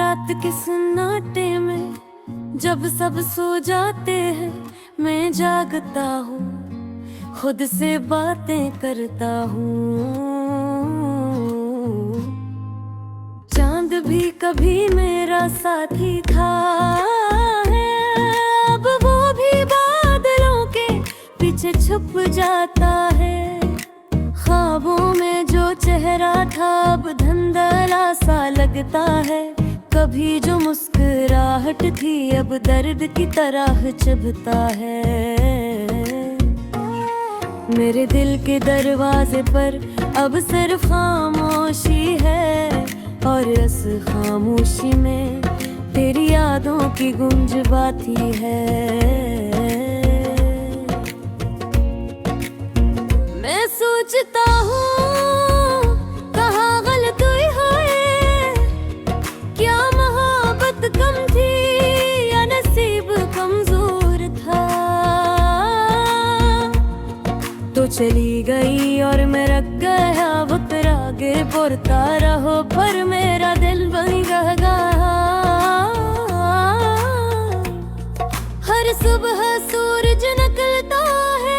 रात के सन्नाटे में जब सब सो जाते हैं, मैं जागता हूँ, खुद से बातें करता हूँ। चांद भी कभी मेरा साथी था है, अब वो भी बादलों के पीछे छुप जाता है। ख्वाबों में जो चेहरा था अब धुंधला सा लगता है। कभी जो मुस्कुराहट थी अब दर्द की तरह चुभता है। मेरे दिल के दरवाजे पर अब सिर्फ खामोशी है, और इस खामोशी में तेरी यादों की गूंज बाती है। मैं सोचता हूँ कहाँ गलत हुई है, क्या मोहब्बत कम थी या नसीब कमजोर था। तो चली गई और मैं रख गया वो तरागे पुरता रहो, पर मेरा दिल बन गया। हर सुबह सूरज निकलता है,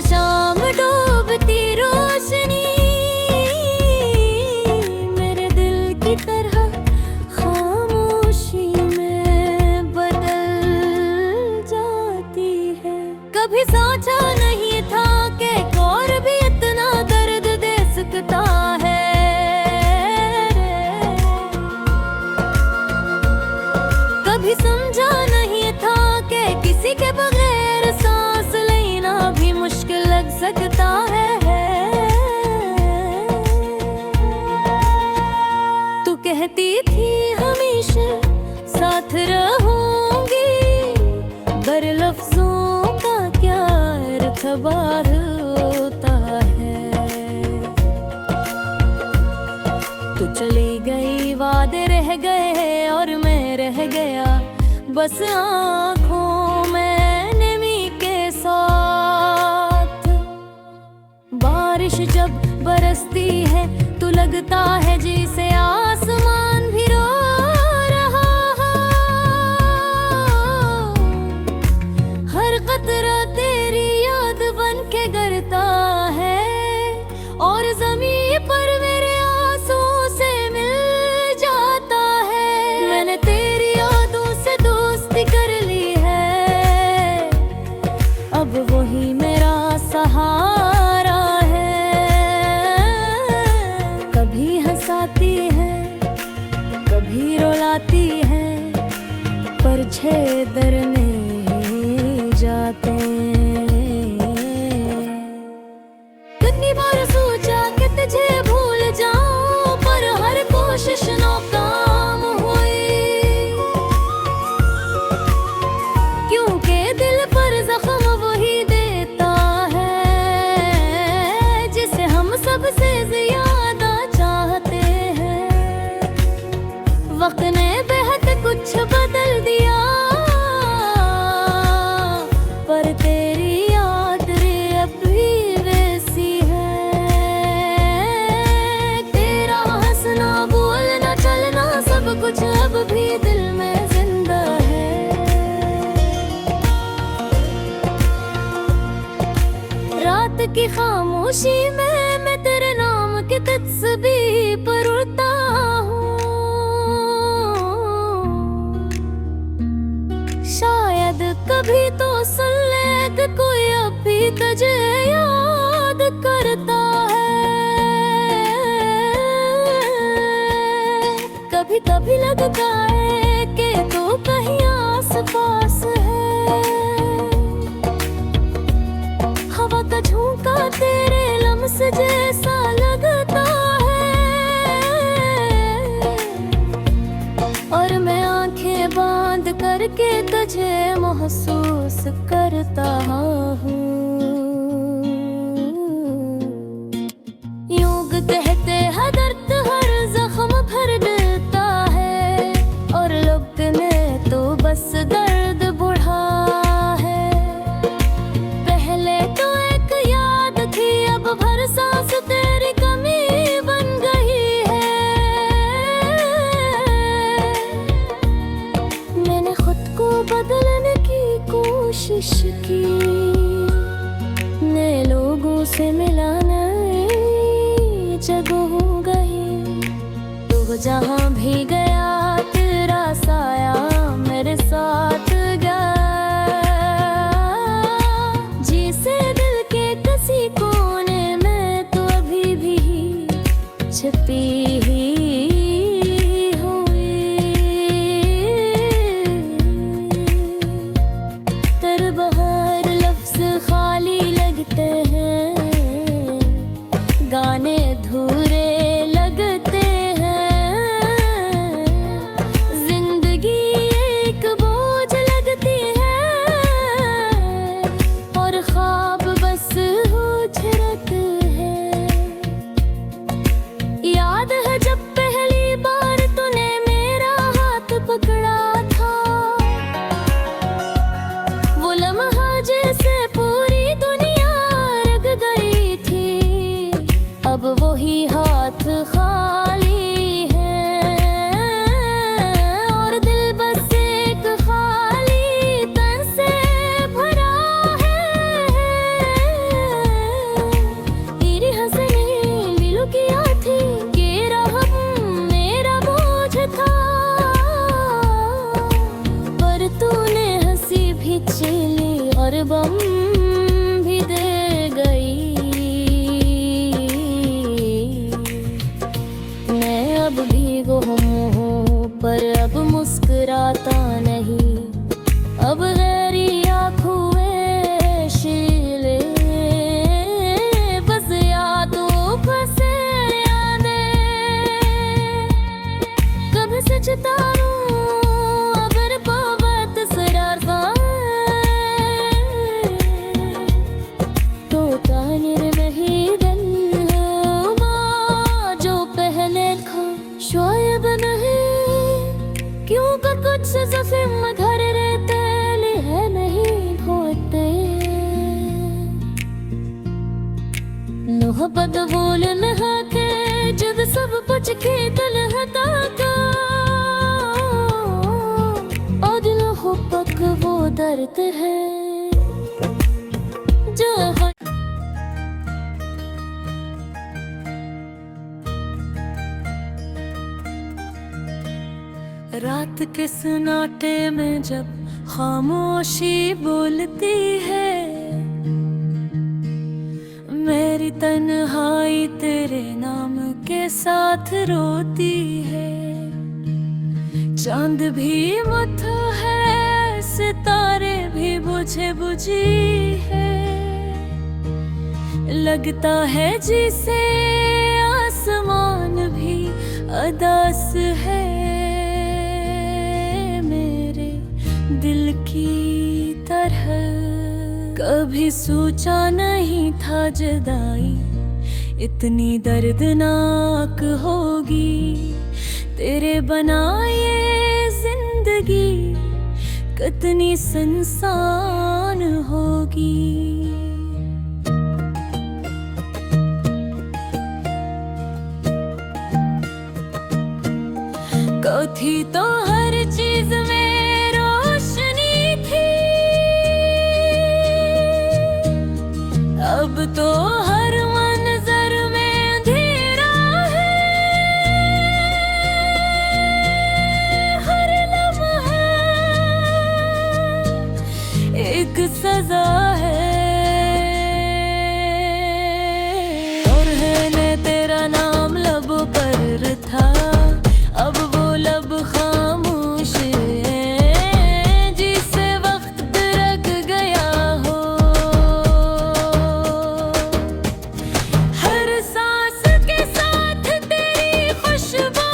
शाम डूबती रोशनी मेरे दिल की तरह खामोशी में बदल जाती है। कभी सोचा नहीं था कि और भी इतना दर्द दे सकता है। कभी समझा नहीं था कि किसी के बगैर सांस लेना भी मुश्किल लग सकता है। तू कहती थी हमेशा साथ रहूंगी, पर लफ्जों का क्या एतबार होता है। तू चली गई, वादे रह गए और मैं रह गया बस आँखों में नमी के साथ। बारिश जब बरसती है तो लगता है जैसे आसमान भी रो रहा हो। हर कतरा तेरी याद बन के गिरता है, और ज़मीन पर मेरे आंसू से मिल जाता है। मैंने तेरी यादों से दोस्ती कर ली है, अब वही मेरा सहारा है। कभी हंसाती है कभी रुलाती है, पर छेद नहीं जाते। कितनी बार सोचा कि तुझे भूल जाऊं, पर हर कोशिश नाकाम हुई, क्योंकि दिल पर जख्म वही देता है जिसे हम सबसे ज्यादा चाहते हैं। वक्त ने बेहद कुछ बदल दिया, पर तेरी याद रे अब भी वैसी है। तेरा हंसना बोलना चलना सब कुछ अब भी दिल में जिंदा है। रात की खामोशी में मैं तेरे नाम की तस्बीह पर उड़ता हूँ। शायद कभी तो सुन ले कि कोई अब भी तुझे याद करता है। कभी कभी लगता है कि तू कहीं आस पास है। हवा का झोंका तेरे लम्स जैसा लगता है, और मैं आंखें बांध करके तुझे महसूस करता हूँ। यूं कहते हैं दर्द हर जख्म भर देता है, और लोग ने तो बस दर्द बढ़ा है। से मिला नई जगहों गई। तू जहाँ भी गया तेरा साया मेरे साथ गया। जिसे दिल के किसी कोने में तो अभी भी छिपी गाने अधूरे लगते हैं। जिंदगी एक बोझ लगती है और ख्वाब बस उछरत है। याद है जब पहली बार तूने मेरा हाथ पकड़ा था, वो लम्हा जैसे पूरी दुनिया रग गई थी। अब वही हाथ खाली है और दिल बस एक खाली तन से भरा है। तेरी हंसने दिल किया थी कि रहम मेरा बोझ था, पर तूने हंसी भी छीली और बम भी दे गई। अब भीगो हूँ पर अब मुस्कुराता नहीं। अब गहरी आँखों में शीले बस यादों फंसे यादें। कभी सचतारूं अगर पावत सरारता तो तानिर नहीं दन जो पहले शोयब नहीं क्यों का कुछ जख्म घर रहते है नहीं होते। मोहब्बत बोल नहा के जब सब कुछ के दिल हता का और दिल हो पक वो दर्द है जो रात के सन्नाटे में जब खामोशी बोलती है। मेरी तन्हाई तेरे नाम के साथ रोती है। चांद भी मुठा है सितारे भी बुझे बुझी है। लगता है जिसे आसमान भी अदास है। दिल की तरह कभी सोचा नहीं था जुदाई इतनी दर्दनाक होगी। तेरे बनाए जिंदगी कितनी सुनसान होगी। थी तो हर चीज में रोशनी थी, अब तो हर मंजर में अंधेरा है। हर लम्हा एक सजा है और है ने तेरा नाम लब पर था, अब वो लब खामोश है जिसे वक्त रख गया हो। हर सांस के साथ तेरी खुशबू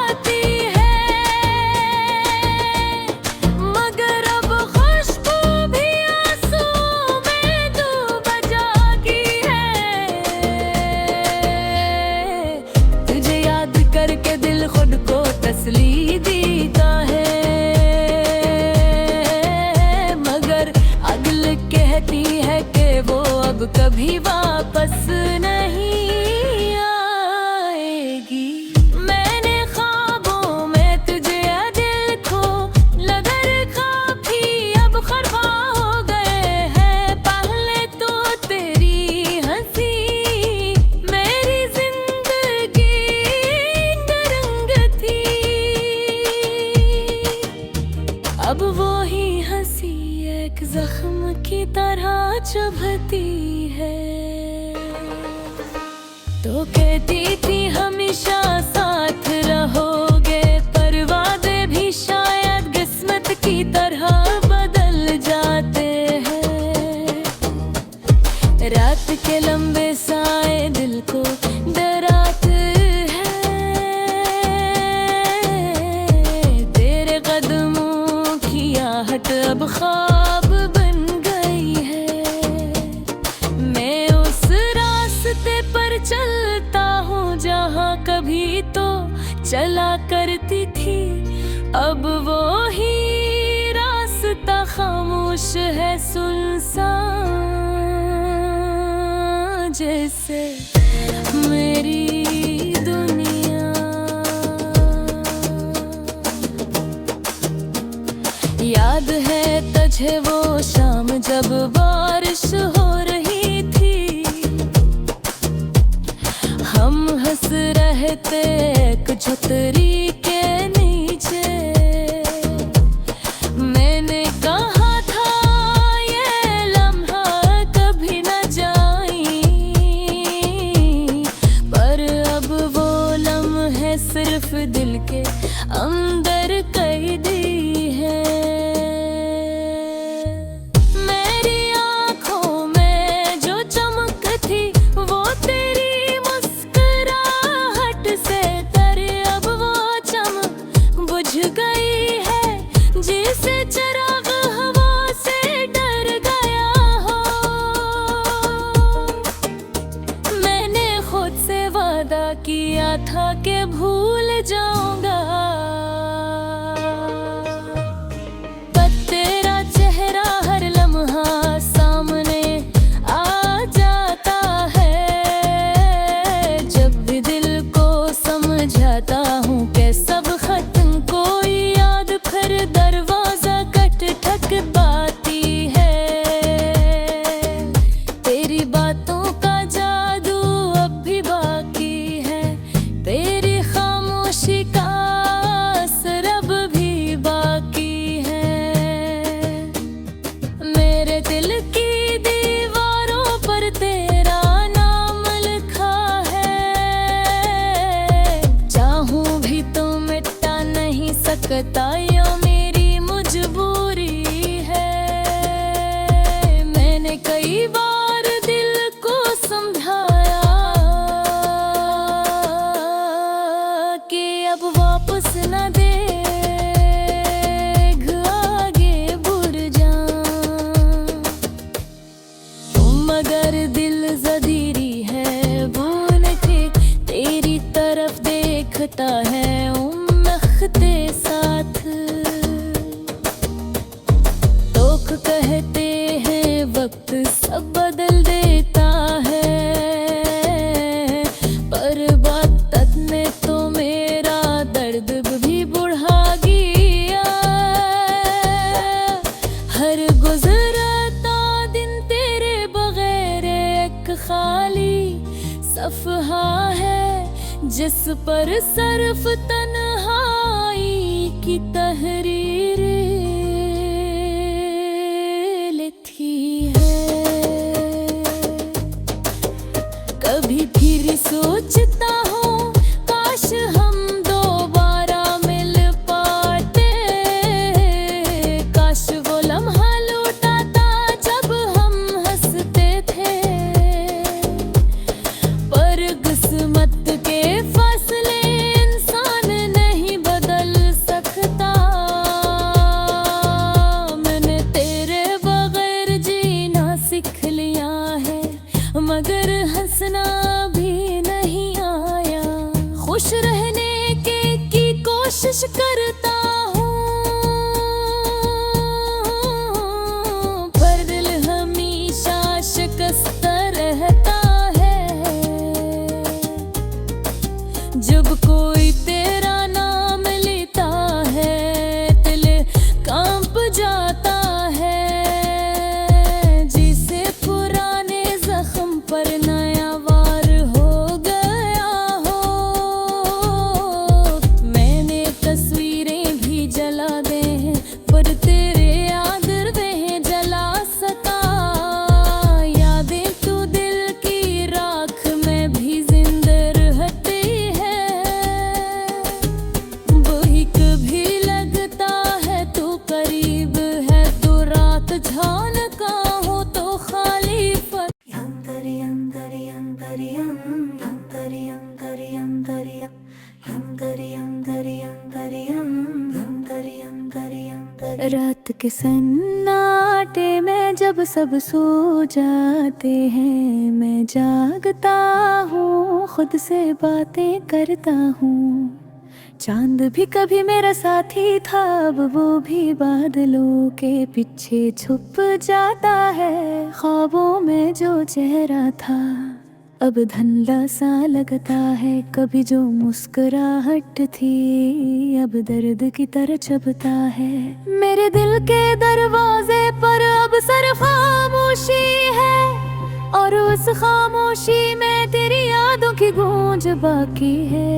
आती है, मगर अब खुशबू भी आंसू में डूब जाती है। तुझे याद करके दिल खुद को तसली देता है, मगर अगल कहती है कि वो अब कभी वापस नहीं आएगी। मैंने ख्वाबों में तुझे दिल खो लगर काफी अब खरबा हो गए हैं। पहले तो तेरी हंसी तो कहती थी हमेशा साथ रहोगे, पर वादे भी शायद किस्मत की तरह बदल जाते हैं। रात के लंबे साए दिल को डराते हैं, तेरे कदमों की आहट अब ख्वाब बन गई है। मैं उस रास्ते पर चलता हूँ जहाँ कभी तो चला करती थी, अब वो ही रास्ता खामोश है, सुनसान जैसे मेरी दुनिया। याद है तुझे वो शाम जब बारिश हो रही थी, हम हंस रहे थे एक छतरी के नीचे। मैंने कहा था ये लम्हा कभी न जाई, पर अब वो लम्हे सिर्फ दिल के अंदर कैदी है। मेरी आँखों में जो चमक थी वो तेरी मुस्कुराहट से तर अब वो चमक बुझ गई है, जिसे चिराग हवा से डर गया हो। मैंने खुद से वादा किया था कि भूल जाऊंगा, पर तेरा चेहरा हर लम्हा सामने आ जाता है। जब भी दिल को समझाता हूँ कि सब खत्म, कोई याद फिर दरवाजा कट ठक बाती है। तेरी बातों का जादू अब भी बाकी है, तेरी खामोशी का असर अब भी बाकी है। मेरे दिल की दीवारों पर तेरा नाम लिखा है, चाहूं भी तो मिटा नहीं सकता, यो मेरी मजबूरी है। मैंने कई बार दिल को समझाया कि अब वापस न दे, आगे बढ़ जा, मगर दिल ज़दीरी है, भूल के तेरी तरफ देखता है उम्मखते साथ। लोग कहते हैं वक्त सब बदल देता है, पर बात ने तो मेरा दर्द भी बढ़ा गया। हर गुजरता दिन तेरे बगैर एक खाली सफहा है, जिस पर सिर्फ तन्हाई की तहरीर लिखी है। कभी फिर सोचता हूँ काश हम दोबारा मिल पाते, काश वो लम्हा लौटाता जब हम हंसते थे, पर किस्मत के फासले इंसान नहीं बदल सकता। मैंने तेरे बगैर जीना सीख लिया है, मगर हंसना भी नहीं आया। खुश रहने की कोशिश करता हूँ, पर दिल हमेशा शिकस्त रहता है। जब कोई तेरा नाम लेता है दिल कांप जाता है, जिसे पुराने जख्म पर नया वार हो गया हो। मैंने तस्वीर रात के सन्नाटे में जब सब सो जाते हैं, मैं जागता हूँ, खुद से बातें करता हूँ। चांद भी कभी मेरा साथी था, अब वो भी बादलों के पीछे छुप जाता है। ख्वाबों में जो चेहरा था अब धुंधला सा लगता है, कभी जो मुस्कुराहट थी अब दर्द की तरह चुभता है। मेरे दिल के दरवाजे पर अब सिर्फ खामोशी है, और उस खामोशी में तेरी यादों की गूंज बाकी है।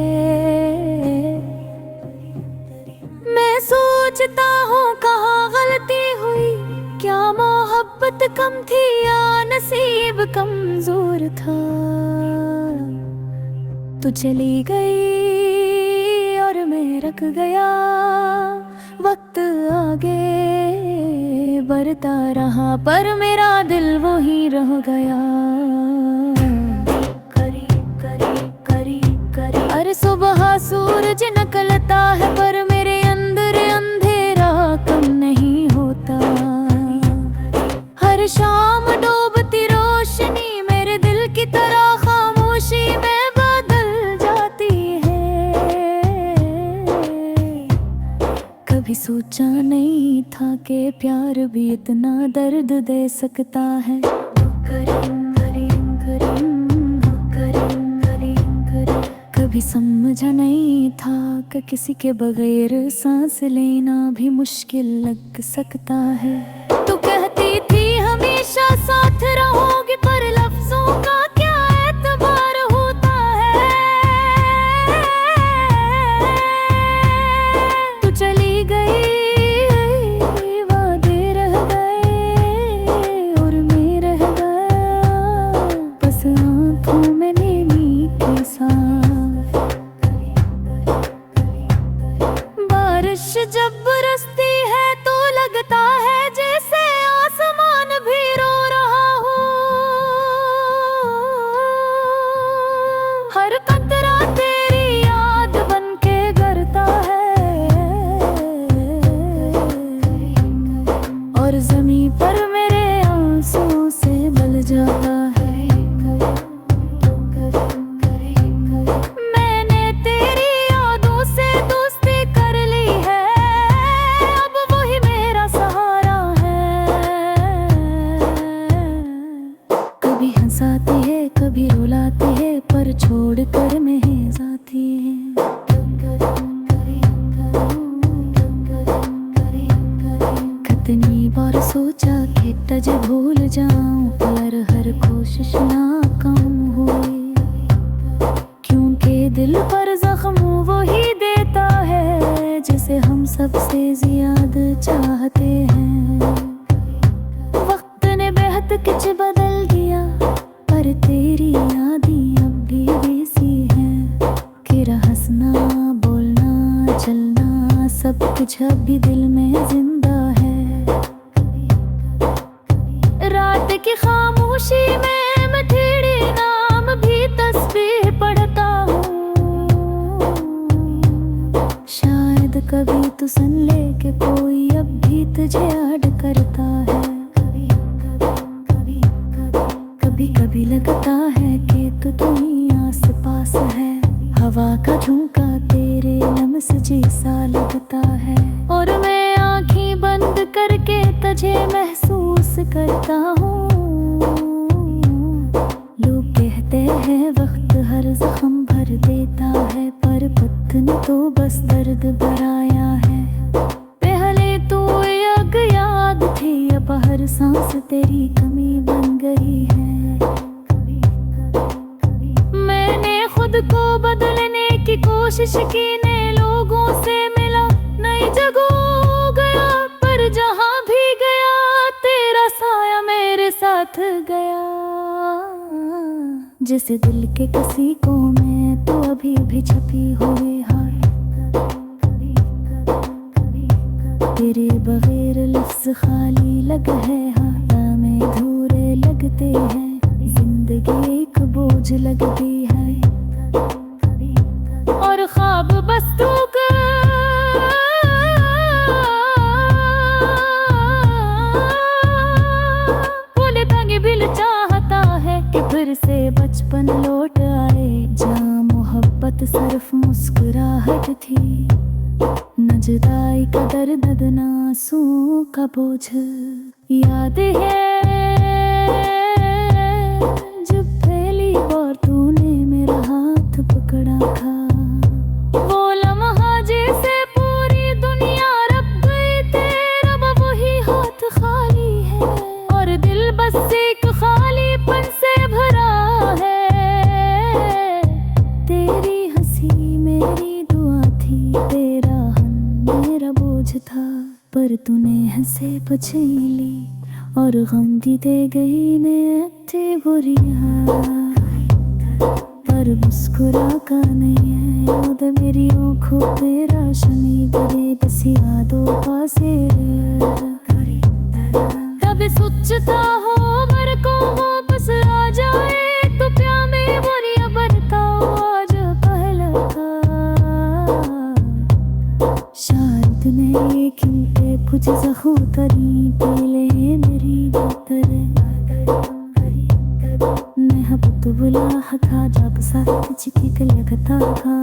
मैं सोचता हूँ कहाँ गलती हुई, क्या मोहब्बत कम थी या नसीब कमजोर था। तू चली गई और मैं रख गया, वक्त आगे बढ़ता रहा पर मेरा दिल वो ही रह गया। अरे सुबह सूरज निकलता है पर मेरे अंदर अंधेरा कम नहीं होता। हर शाम डूबती रोशनी मेरे दिल की तरह खामोशी में बदल जाती है। कभी सोचा नहीं था कि प्यार भी इतना दर्द दे सकता है। कभी समझा नहीं था कि किसी के बगैर सांस लेना भी मुश्किल लग सकता है। तू कहती थी हमेशा साथ रहोगी, पर लफ्जों का क्या एतबार होता है। तू चली गई, वादे रह गए और मैं रह गया बस आँखों में नैनी के साथ। बारिश जब बरसती है तो लगता है जैसे आसमान भी रो रहा हो। हर कतरा तेरी याद बन के गिरता है, और ज़मीं पर मेरे आंसू से बल जाता है। मैंने तेरी यादों से दोस्ती कर ली है, अब वही मेरा सहारा है। कभी हंसाती है कभी रुलाती है, पर छोड़ कर मैं जाती है। कितनी बार सोचा कि तुझे भूल जाऊं, पर हर कोशिश नाकाम हुई। क्योंकि दिल पर जख्म वो ही देता है जिसे हम सबसे ज्यादा चाहते हैं। वक्त ने बेहद कुछ बदल दिया, पर तेरी यादें अब भी वैसी हैं। कि हंसना बोलना चलना सब कुछ अब भी दिल में जिंदा है। रात की खामोशी में मैं तेरे नाम भी तस्बीह पढ़ता हूँ। शायद कभी तू सुन ले कि कोई अब भी तुझे याद करता है। कभी कभी लगता है कि तू ही आस पास है। हवा का झोंका तेरे लम्स जैसा लगता है, और मैं आँखें बंद करके तुझे महसूस करता हूँ। लोग कहते हैं वक्त हर जख्म भर देता है, पर वक्त ने तो बस दर्द बढ़ाया है। पहले तो एक याद थी, अब हर सांस तेरी कमी बन गई है। मैंने खुद को बदलने की कोशिश की, नए लोगों से मिला, नई जगह गया, पर जहाँ भी गया तेरा साया मेरे साथ गया। जैसे दिल के किसी को मैं तो अभी भी छपी हुई है। तेरे बगैर लफ्ज खाली लग है, हाथ में अधूरे लगते हैं। जिंदगी बोझ लगती है और ख्वाब बस तू बोले तंगे बिल चाहता है कि फिर से बचपन लौट आए, जहाँ मोहब्बत सिर्फ मुस्कुराहट थी, न जुदाई का दर्द न आंसुओं का बोझ। याद है जब पहली बार तूने मेरा हाथ पकड़ा था, वो लम्हा जैसे पूरी दुनिया रब गई, तेरा वही हाथ खाली है और दिल बस एक खालीपन से भरा है। तेरी हंसी मेरी दुआ थी, तेरा हन मेरा बोझ था, पर तूने हंसे बचैली और गम दी दे गई ने अच्छी बुरियां, पर मुस्कुरा का नहीं है याद मेरी आँखों तेरा शनि बरे बस यादों पासे कभी सोचता हो मर को हो बस आ जाए तो प्यार में बुरिया बरता आज पहला था। शायद नहीं क्योंकि कुछ जखू तरी पीले मेरी बेहतर महबूब बुला हका जब साथ चिक लगता था,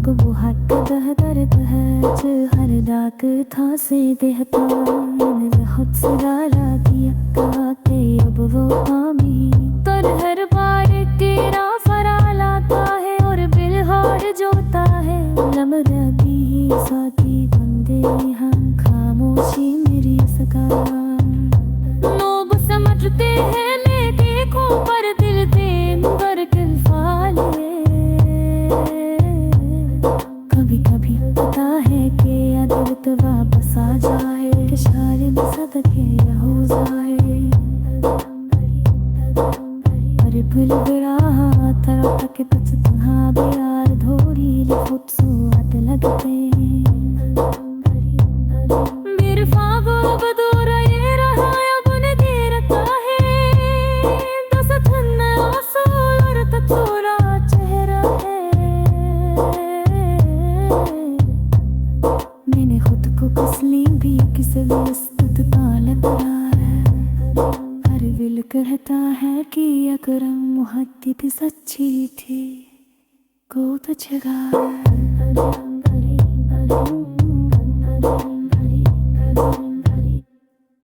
वो हक दह दर्द है जो हर डाक था से देहता, बहुत सगारा दिया कहते अब वो पामी तर हर बार तेरा फरा लाता है और बिलहार जोता है, लमरबी साथी बंदे हम खामोशी मेरी सका। लोग समझते हैं मैं देखूं पर दिल दे मगर किल्फाले, कभी कभी पता है कि अदरत वापस आ जाए कि शायद सदके हो जाए, अरे भूल गया तरह तक पच तुम्हारा प्यार धोरी लिखुट सुआत लगते मेरे ख्वाबों को दूर ये रहा अब न देरता है, दस थन आंसू और थोड़ा चेहरा है, मैंने खुद को कसली भी किस व्यस्त तालत है, हर दिल कहता है कि अकरम मुहद्दी भी सच्ची थी को तो जगा।